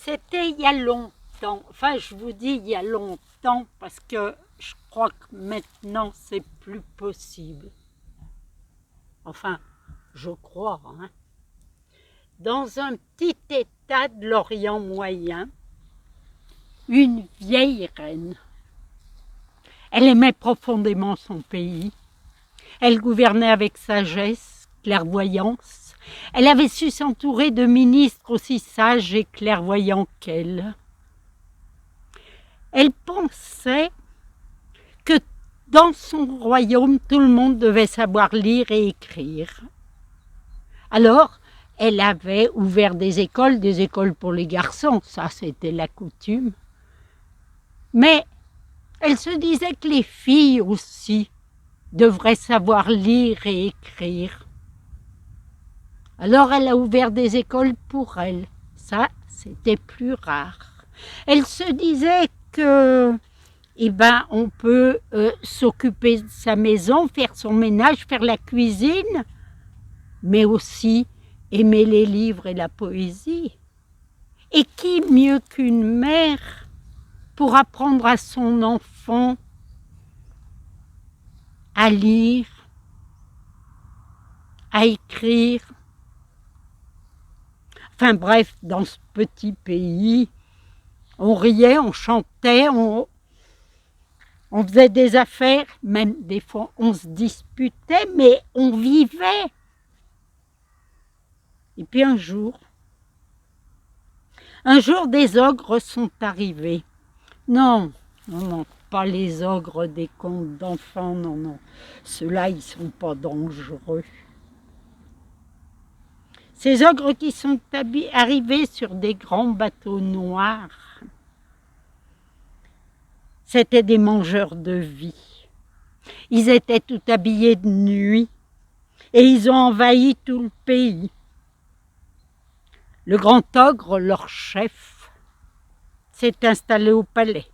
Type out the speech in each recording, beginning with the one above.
C'était il y a longtemps. Enfin, je vous dis il y a longtemps parce que je crois que maintenant c'est plus possible. Enfin, je crois. Hein. Dans un petit état de l'Orient moyen, une vieille reine. Elle aimait profondément son pays. Elle gouvernait avec sagesse, clairvoyance. Elle avait su s'entourer de ministres aussi sages et clairvoyants qu'elle. Elle pensait que dans son royaume, tout le monde devait savoir lire et écrire. Alors, elle avait ouvert des écoles pour les garçons, ça c'était la coutume. Mais elle se disait que les filles aussi devraient savoir lire et écrire. Alors elle a ouvert des écoles pour elles. Ça, c'était plus rare. Elle se disait que on peut s'occuper de sa maison, faire son ménage, faire la cuisine, mais aussi aimer les livres et la poésie. Et qui mieux qu'une mère pour apprendre à son enfant à lire, à écrire. Enfin bref, dans ce petit pays, on riait, on chantait, on faisait des affaires, même des fois on se disputait, mais on vivait. Et puis un jour, des ogres sont arrivés. Non, pas les ogres des contes d'enfants, non. Ceux-là, ils ne sont pas dangereux. Ces ogres qui sont arrivés sur des grands bateaux noirs, c'étaient des mangeurs de vie. Ils étaient tout habillés de nuit et ils ont envahi tout le pays. Le grand ogre, leur chef, s'est installé au palais.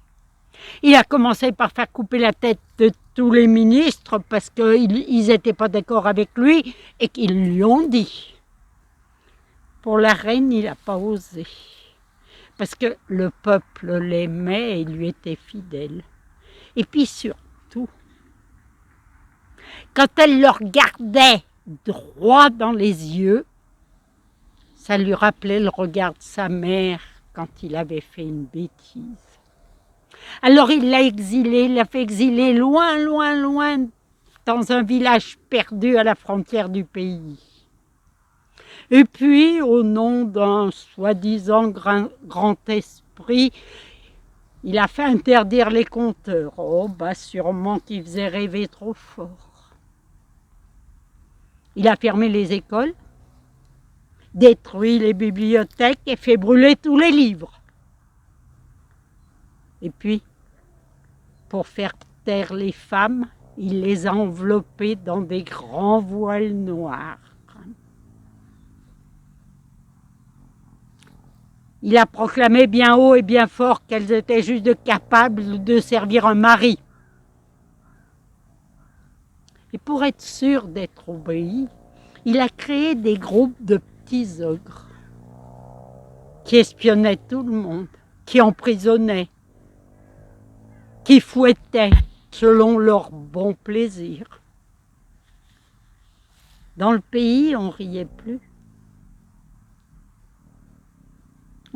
Il a commencé par faire couper la tête de tous les ministres parce qu'ils n'étaient pas d'accord avec lui et qu'ils lui ont dit. Pour la reine, il n'a pas osé parce que le peuple l'aimait et lui était fidèle. Et puis surtout, quand elle le regardait droit dans les yeux, ça lui rappelait le regard de sa mère quand il avait fait une bêtise. Alors il l'a fait exiler loin, loin, loin, dans un village perdu à la frontière du pays. Et puis, au nom d'un soi-disant grand esprit, il a fait interdire les conteurs. Oh, sûrement qu'il faisait rêver trop fort. Il a fermé les écoles, détruit les bibliothèques et fait brûler tous les livres. Et puis, pour faire taire les femmes, il les a enveloppées dans des grands voiles noirs. Il a proclamé bien haut et bien fort qu'elles étaient juste capables de servir un mari. Et pour être sûr d'être obéi, il a créé des groupes de petits ogres qui espionnaient tout le monde, qui emprisonnaient, qui fouettaient selon leur bon plaisir. Dans le pays, on riait plus.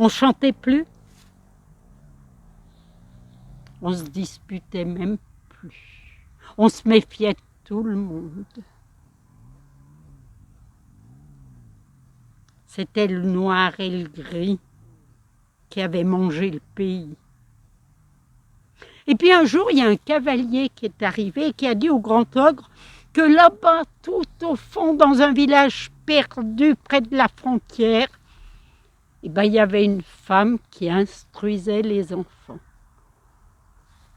On chantait plus. On se disputait même plus. On se méfiait de tout le monde. C'était le noir et le gris qui avaient mangé le pays. Et puis un jour, il y a un cavalier qui est arrivé et qui a dit au grand ogre que là-bas, tout au fond, dans un village perdu près de la frontière, il y avait une femme qui instruisait les enfants.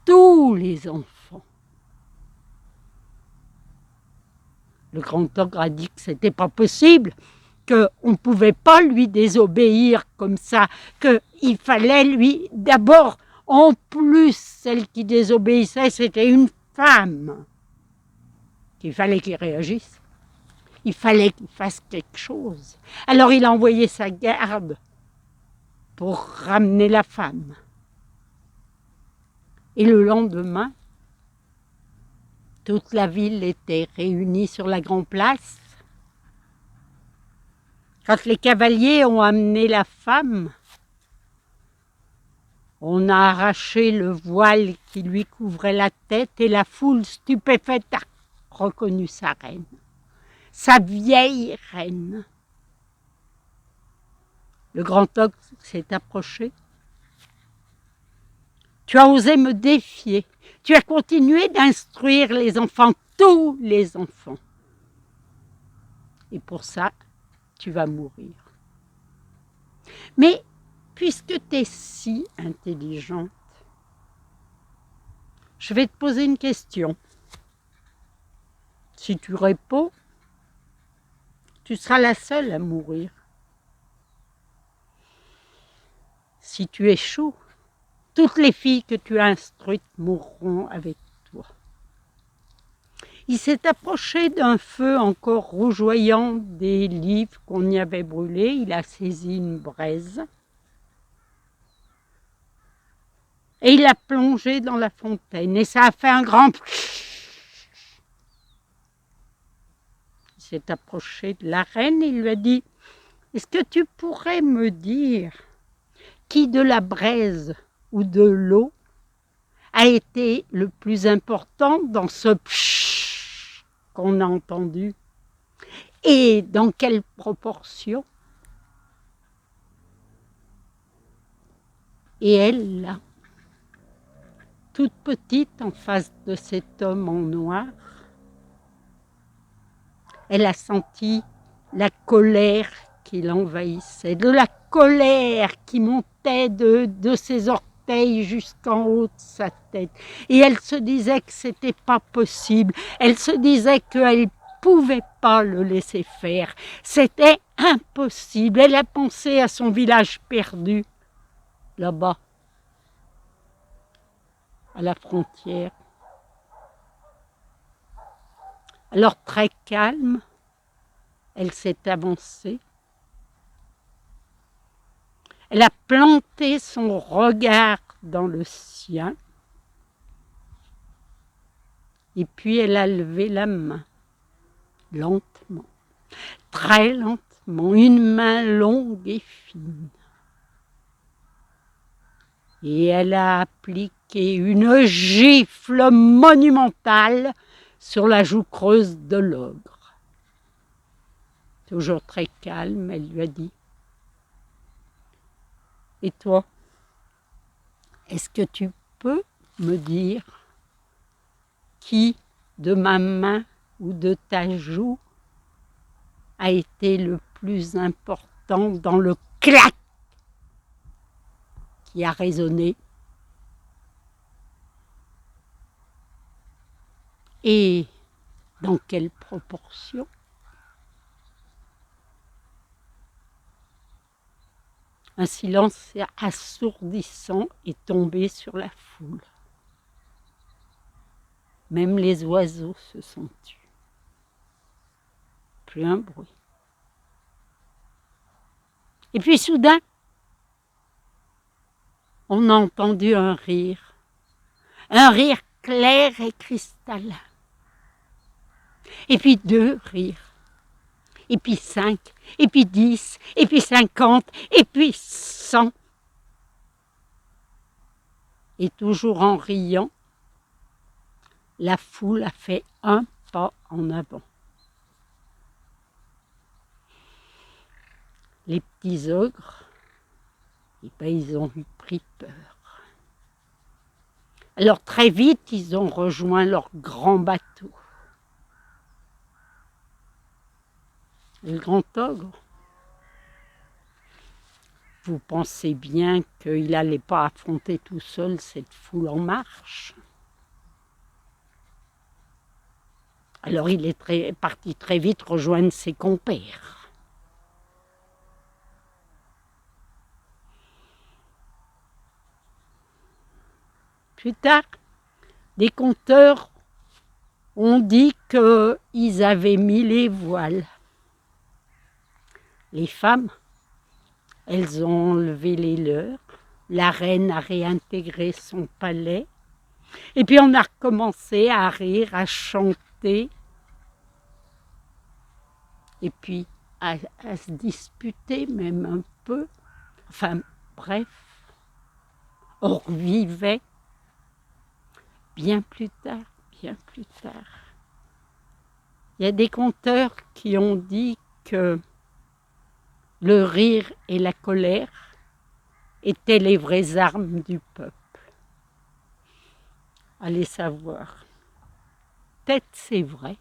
Tous les enfants. Le grand ogre a dit que ce n'était pas possible, qu'on ne pouvait pas lui désobéir comme ça, qu'il fallait lui, d'abord, en plus, celle qui désobéissait, c'était une femme. Il fallait qu'il réagisse. Il fallait qu'il fasse quelque chose. Alors il a envoyé sa garde pour ramener la femme. Et le lendemain, toute la ville était réunie sur la grande place. Quand les cavaliers ont amené la femme, on a arraché le voile qui lui couvrait la tête et la foule stupéfaite a reconnu sa reine, sa vieille reine. Le grand ogre s'est approché. Tu as osé me défier. Tu as continué d'instruire les enfants, tous les enfants. Et pour ça, tu vas mourir. Mais puisque tu es si intelligente, je vais te poser une question. Si tu réponds, tu seras la seule à mourir. Si tu échoues, toutes les filles que tu as instruites mourront avec toi. Il s'est approché d'un feu encore rougeoyant des livres qu'on y avait brûlés. Il a saisi une braise et il a plongé dans la fontaine. Et ça a fait un grand... Il s'est approché de la reine et il lui a dit « Est-ce que tu pourrais me dire qui de la braise ou de l'eau a été le plus important dans ce pshhh qu'on a entendu et dans quelle proportion ?» Et elle, là, toute petite en face de cet homme en noir, elle a senti la colère qui l'envahissait, de la colère qui montait de ses orteils jusqu'en haut de sa tête. Et elle se disait que c'était pas possible. Elle se disait qu'elle pouvait pas le laisser faire. C'était impossible. Elle a pensé à son village perdu, là-bas, à la frontière. Alors très calme, elle s'est avancée. Elle a planté son regard dans le sien. Et puis elle a levé la main, lentement, très lentement, une main longue et fine. Et elle a appliqué une gifle monumentale sur la joue creuse de l'ogre. Toujours très calme, elle lui a dit « Et toi, est-ce que tu peux me dire qui de ma main ou de ta joue a été le plus important dans le clac qui a résonné et dans quelle proportion ?» Un silence assourdissant est tombé sur la foule. Même les oiseaux se sont tus. Plus un bruit. Et puis soudain, on a entendu un rire clair et cristallin. Et puis 2 rires. Et puis 5, et puis 10, et puis 50, et puis 100. Et toujours en riant, la foule a fait un pas en avant. Les petits ogres, eh ben, ils ont eu pris peur. Alors très vite, ils ont rejoint leur grand bateau. Le grand ogre, vous pensez bien qu'il n'allait pas affronter tout seul cette foule en marche. Alors il est parti très vite rejoindre ses compères. Plus tard, des conteurs ont dit qu'ils avaient mis les voiles. Les femmes Elles ont enlevé les leurs. La reine a réintégré son palais. Et puis on a recommencé à rire, à chanter. Et puis à se disputer même un peu. Enfin, bref, on revivait bien plus tard, bien plus tard. Il y a des conteurs qui ont dit que le rire et la colère étaient les vraies armes du peuple. Allez savoir. Peut-être c'est vrai.